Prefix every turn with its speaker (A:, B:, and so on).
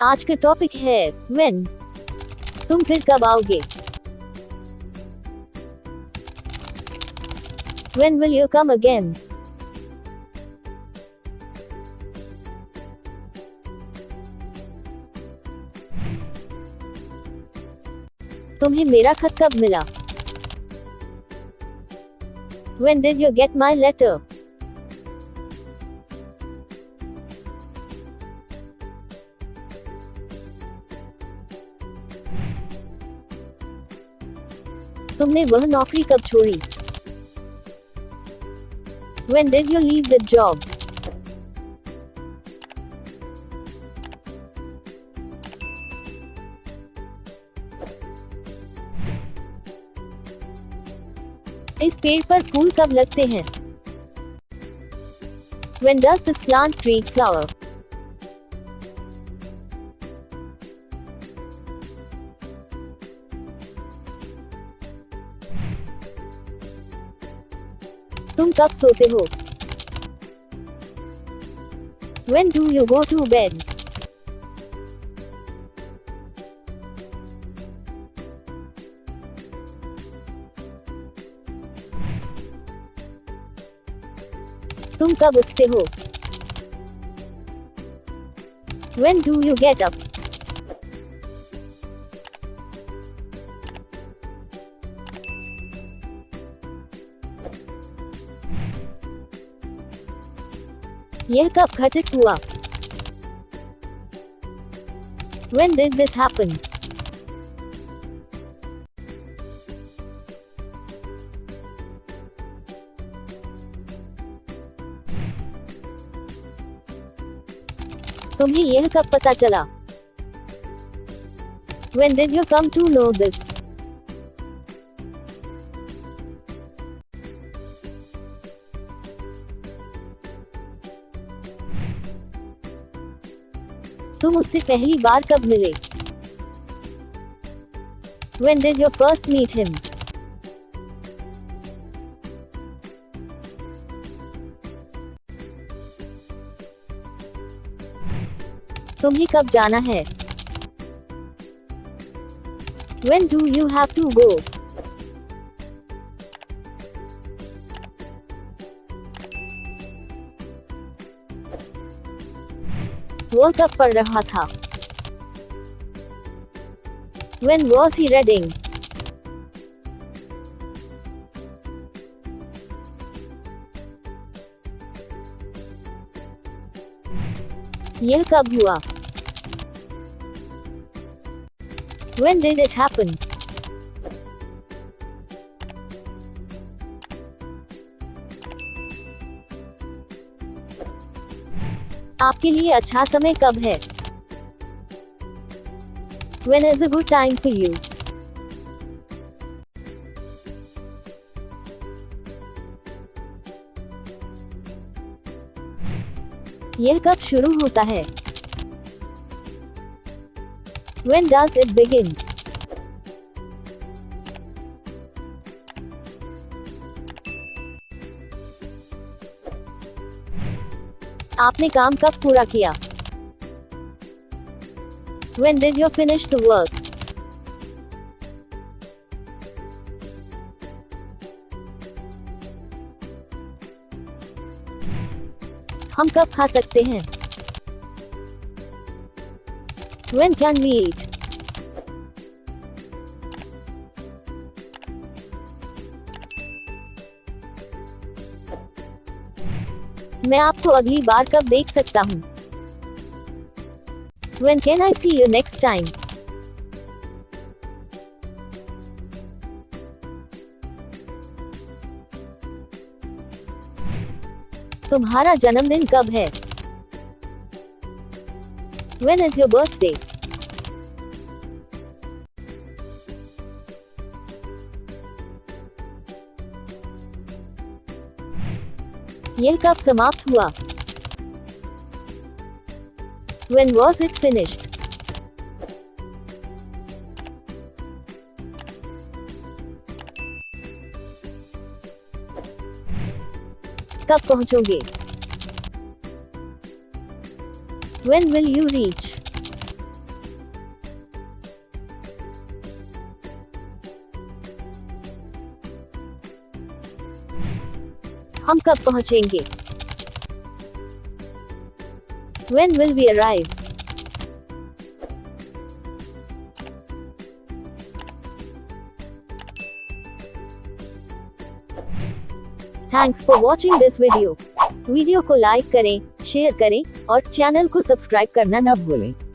A: आज का टॉपिक है व्हेन। तुम फिर कब आओगे? When will you come again? तुम्हें मेरा खत कब मिला? When did you get my letter? तुमने वह नौकरी कब छोड़ी? When did you leave the job? इस पेड़ पर फूल कब लगते हैं? When does this plant tree flower? तुम कब सोते हो? When do you go to bed? तुम कब उठते हो? When do you get up? यह कब घटित हुआ? When did this happen? तुम्हें यह कब पता चला? When did you come to know this? तुम उससे पहली बार कब मिले? When did you first meet him? तुम्हें कब जाना है? When do you have to go? वह कब पढ़ रहा था? When was he reading? यह कब हुआ? When did it happen? आपके लिए अच्छा समय कब है? When is a good time for you? यह कब शुरू होता है? When does it begin? आपने काम कब पूरा किया? When did you finish the work? हम कब खा सकते हैं? When can we eat? मैं आपको अगली बार कब देख सकता हूँ? When can I see you next time? तुम्हारा जन्मदिन कब है? When is your birthday? यह कब समाप्त हुआ? When was it finished? कब पहुंचोगे? When will you reach? हम कब पहुंचेंगे? When will we arrive? Thanks for watching this video. Video को लाइक करें, शेयर करें और चैनल को सब्सक्राइब करना न भूलें।